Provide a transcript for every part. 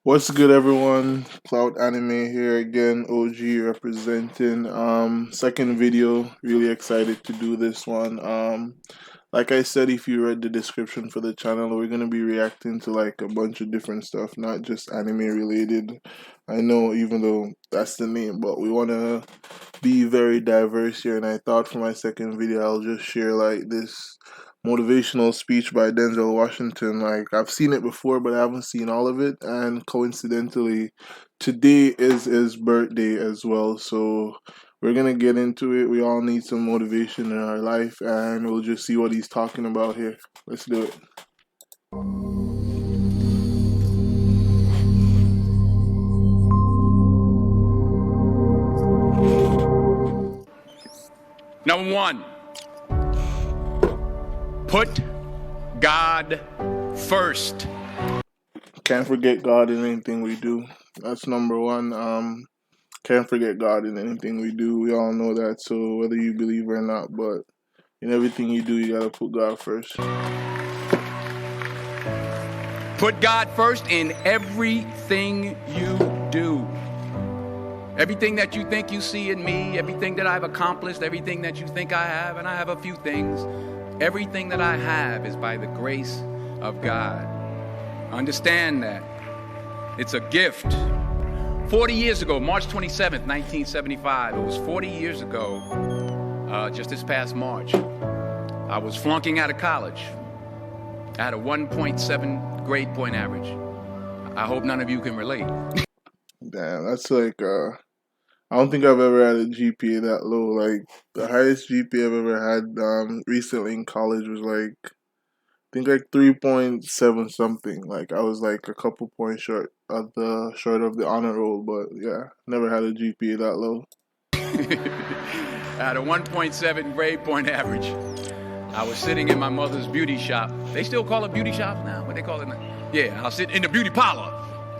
What's good, everyone? CLOUT Anime here again, OG representing. Second video. Really excited to do this one. Like I said, if you read the description for the channel, we're gonna be reacting to like a bunch of different stuff, not just anime related. I know, even though that's the name, but we wanna be very diverse here. And I thought for my second video, I'll just share like this motivational speech by Denzel Washington. Like I've seen it before, but I haven't seen all of it. And coincidentally, today is his birthday as well. So we're gonna get into it. We all need some motivation in our life, and we'll just see what he's talking about here. Let's do it. Number one, put God first. Can't forget God in anything we do. That's number one. Can't forget God in anything we do. We all know that. So whether you believe or not, but in everything you do, you gotta put God first. Put God first in everything you do. Everything that you think you see in me, everything that I've accomplished, everything that you think I have, and I have a few things, everything that I have is by the grace of God. Understand that. It's a gift. 40 years ago, March 27th, 1975, it was 40 years ago, just this past March, I was flunking out of college. I had a 1.7 grade point average. I hope none of you can relate. Damn, that's like I don't think I've ever had a GPA that low. Like the highest GPA I've ever had recently in college was like I think like 3.7 something. Like I was like a couple points short of the honor roll, but yeah, never had a GPA that low. I had a 1.7 grade point average. I was sitting in my mother's beauty shop. They still call it beauty shops now? What they call it now? Yeah, I was sitting in the beauty parlor.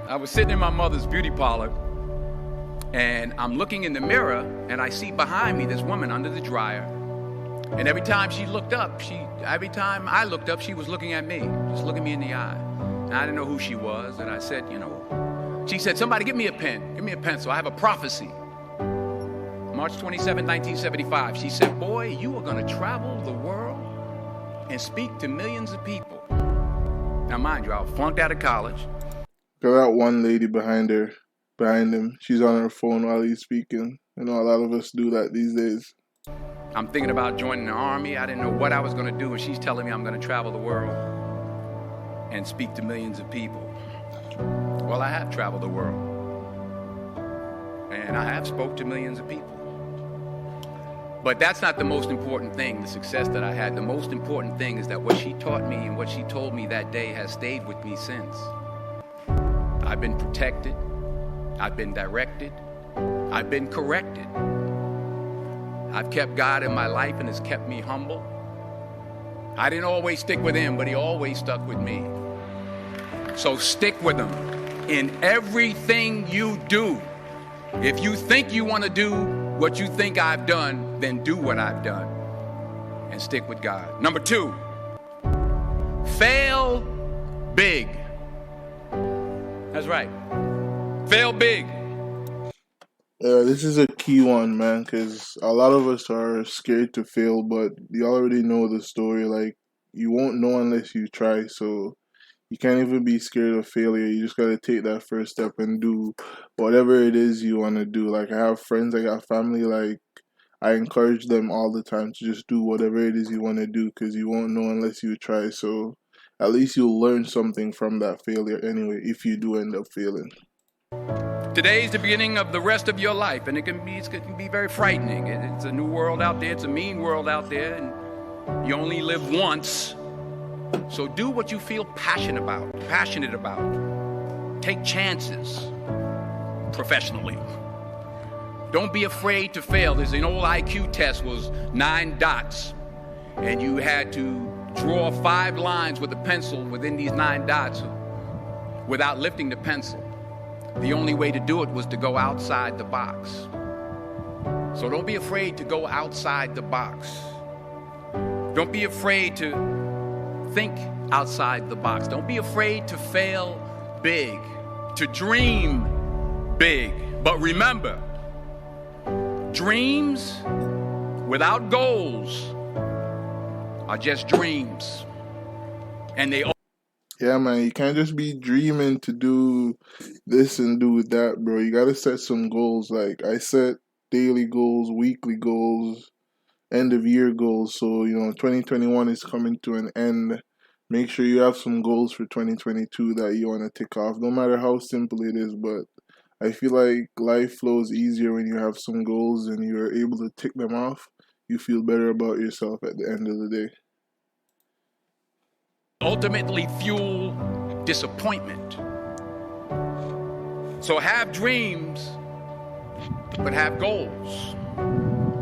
I was sitting in my mother's beauty parlor, and I'm looking in the mirror, and I see behind me this woman under the dryer. And every time I looked up, she was looking at me, just looking me in the eye. And I didn't know who she was, and I said, she said, somebody give me a pen, give me a pencil, I have a prophecy. March 27, 1975, she said, boy, you are gonna travel the world and speak to millions of people. Now mind you, I flunked out of college. Got that one lady behind him. She's on her phone while he's speaking. You know, a lot of us do that these days. I'm thinking about joining the army. I didn't know what I was going to do, and she's telling me I'm going to travel the world and speak to millions of people. Well, I have traveled the world, and I have spoke to millions of people. But that's not the most important thing, the success that I had. The most important thing is that what she taught me and what she told me that day has stayed with me since. I've been protected. I've been directed. I've been corrected. I've kept God in my life, and it's kept me humble. I didn't always stick with him, but he always stuck with me. So stick with him in everything you do. If you think you want to do what you think I've done, then do what I've done and stick with God. Number two, fail big. That's right. Fail big. This is a key one, man, because a lot of us are scared to fail, but you already know the story. Like, you won't know unless you try, so you can't even be scared of failure. You just gotta take that first step and do whatever it is you want to do. Like, I have friends, I got family, like, I encourage them all the time to just do whatever it is you want to do, because you won't know unless you try, so at least you'll learn something from that failure anyway, if you do end up failing. Today is the beginning of the rest of your life, and it can be very frightening. It's a new world out there. It's a mean world out there, and you only live once. So do what you feel passionate about. Take chances professionally. Don't be afraid to fail. There's an old IQ test, was 9 dots, and you had to draw 5 lines with a pencil within these 9 dots without lifting the pencil. The only way to do it was to go outside the box. So don't be afraid to go outside the box. Don't be afraid to think outside the box. Don't be afraid to fail big. to dream big. But remember, dreams without goals are just dreams. And they... Yeah, man, you can't just be dreaming to do this and do that, bro. You gotta set some goals. Like, I set daily goals, weekly goals, end of year goals. So, 2021 is coming to an end. Make sure you have some goals for 2022 that you want to tick off, no matter how simple it is. But I feel like life flows easier when you have some goals and you're able to tick them off. You feel better about yourself at the end of the day. ultimately fuel disappointment. So have dreams, but have goals.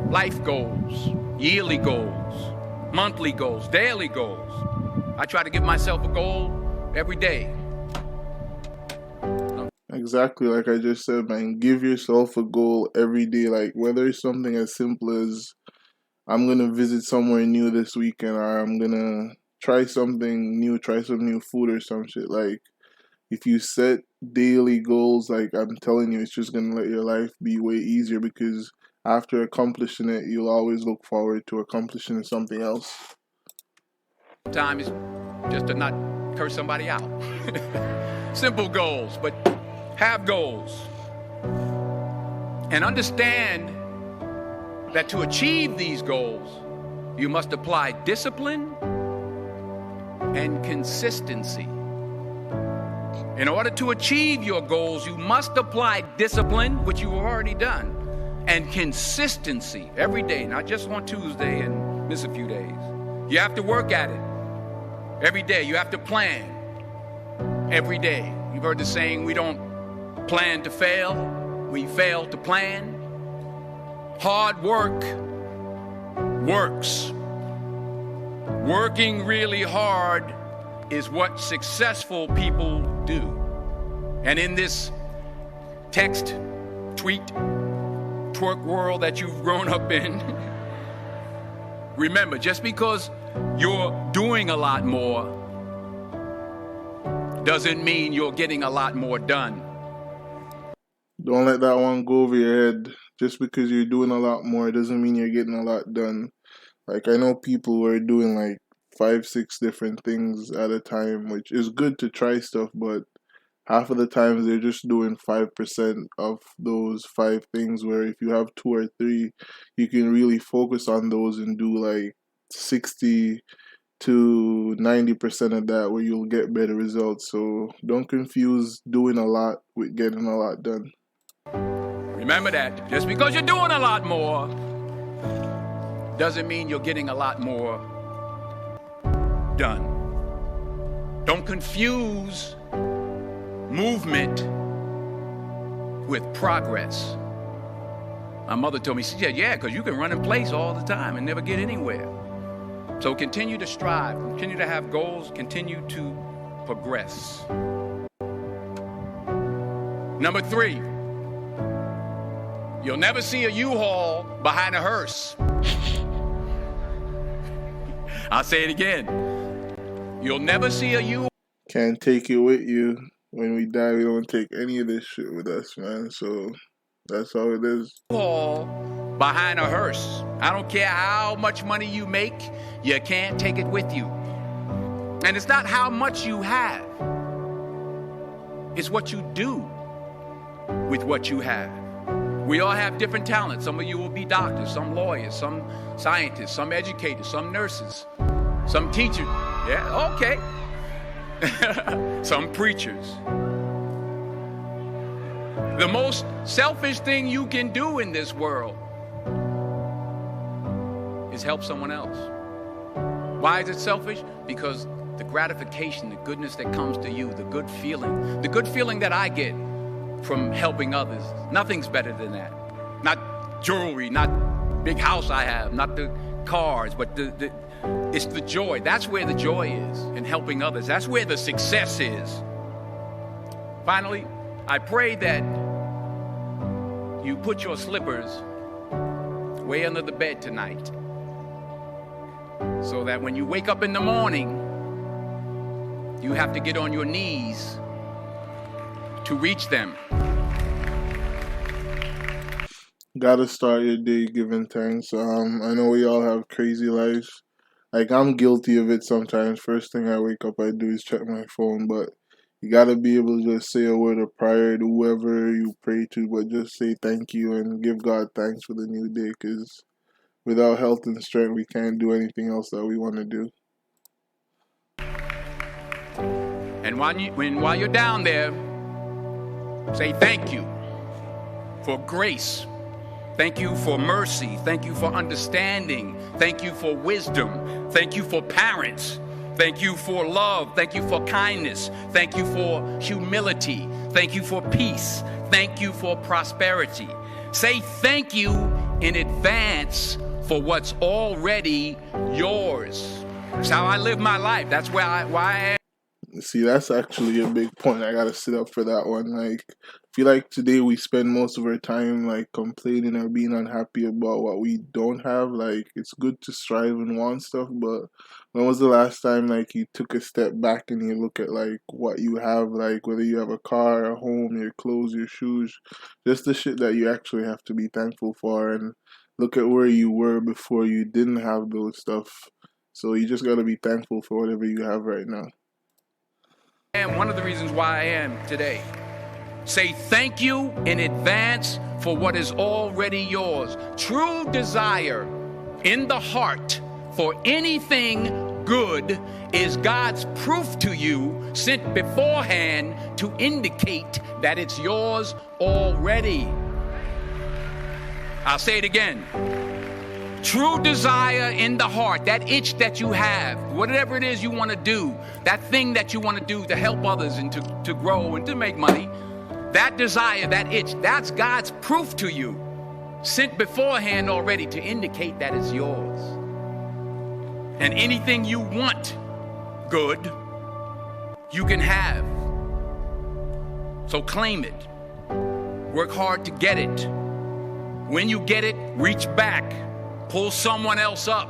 Life goals, yearly goals, monthly goals, daily goals. I try to give myself a goal every day. Exactly, like I just said, man, give yourself a goal every day. Like, whether it's something as simple as I'm gonna visit somewhere new this weekend, or I'm gonna try something new, try some new food or some shit. Like, if you set daily goals, like, I'm telling you, it's just gonna let your life be way easier, because after accomplishing it, you'll always look forward to accomplishing something else. Sometimes just to not curse somebody out. Simple goals, but have goals. And understand that to achieve these goals, you must apply discipline and consistency. In order to achieve your goals, you must apply discipline, which you have already done, and consistency every day, not just on Tuesday and miss a few days. You have to work at it every day. You have to plan every day. You've heard the saying, we don't plan to fail, we fail to plan. Hard work works. Working really hard is what successful people do. And in this text, tweet, twerk world that you've grown up in, remember, just because you're doing a lot more doesn't mean you're getting a lot more done. Don't let that one go over your head. Just because you're doing a lot more doesn't mean you're getting a lot done. Like, I know people who are doing like 5-6 different things at a time, which is good to try stuff, but half of the times they're just doing 5% of those 5 things, where if you have 2 or 3, you can really focus on those and do like 60 to 90% of that, where you'll get better results. So don't confuse doing a lot with getting a lot done. Remember that just because you're doing a lot more doesn't mean you're getting a lot more done. Don't confuse movement with progress. My mother told me, she said, yeah, because you can run in place all the time and never get anywhere. So continue to strive, continue to have goals, continue to progress. Number 3, you'll never see a U-Haul behind a hearse. I'll say it again. You'll never see a U-Haul. Can't take it with you. When we die, we don't take any of this shit with us, man. So that's how it is. Behind a hearse. I don't care how much money you make, you can't take it with you. And it's not how much you have. It's what you do with what you have. We all have different talents. Some of you will be doctors, some lawyers, some scientists, some educators, some nurses, some teachers. Yeah, okay. Some preachers. The most selfish thing you can do in this world is help someone else. Why is it selfish? Because the gratification, the goodness that comes to you, the good feeling that I get from helping others, nothing's better than that. Not jewelry, not big house I have, not the cars, but it's the joy. That's where the joy is, in helping others. That's where the success is. Finally, I pray that you put your slippers way under the bed tonight, so that when you wake up in the morning, you have to get on your knees to reach them. Gotta start your day giving thanks. I know we all have crazy lives. Like, I'm guilty of it sometimes. First thing I wake up, I do is check my phone. But you gotta be able to just say a word of prayer to whoever you pray to, but just say thank you and give God thanks for the new day. Because without health and strength, we can't do anything else that we want to do. And while you're down there, say thank you for grace. Thank you for mercy. Thank you for understanding. Thank you for wisdom. Thank you for parents. Thank you for love. Thank you for kindness. Thank you for humility. Thank you for peace. Thank you for prosperity. Say thank you in advance for what's already yours. That's how I live my life. That's why I am. See, that's actually a big point. I gotta sit up for that one. Like, I feel like today we spend most of our time like complaining or being unhappy about what we don't have. Like, it's good to strive and want stuff, but when was the last time like you took a step back and you look at like what you have, like whether you have a car, a home, your clothes, your shoes, just the shit that you actually have to be thankful for, and look at where you were before you didn't have those stuff. So you just gotta be thankful for whatever you have right now. And one of the reasons why I am today. Say thank you in advance for what is already yours. True desire in the heart for anything good is God's proof to you sent beforehand to indicate that it's yours already. I'll say it again. True desire in the heart, that itch that you have, whatever it is you want to do, that thing that you want to do to help others and to grow and to make money, that desire, that itch, that's God's proof to you, sent beforehand already to indicate that it's yours. And anything you want good, you can have. So claim it. Work hard to get it. When you get it, reach back. Pull someone else up.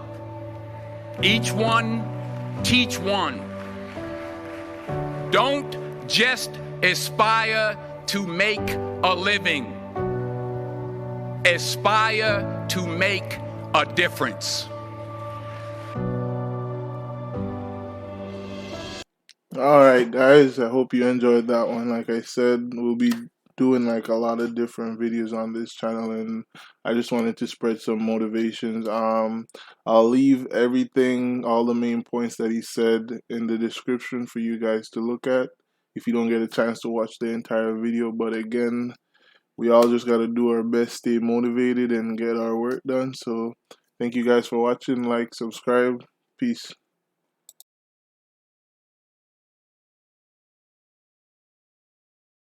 Each one, teach one. Don't just aspire to make a living. Aspire to make a difference. Alright guys, I hope you enjoyed that one. Like I said, we'll be doing like a lot of different videos on this channel, and I just wanted to spread some motivations. I'll leave everything, all the main points that he said in the description for you guys to look at if you don't get a chance to watch the entire video. But again, we all just got to do our best, stay motivated and get our work done. So thank you guys for watching. Like, subscribe. Peace.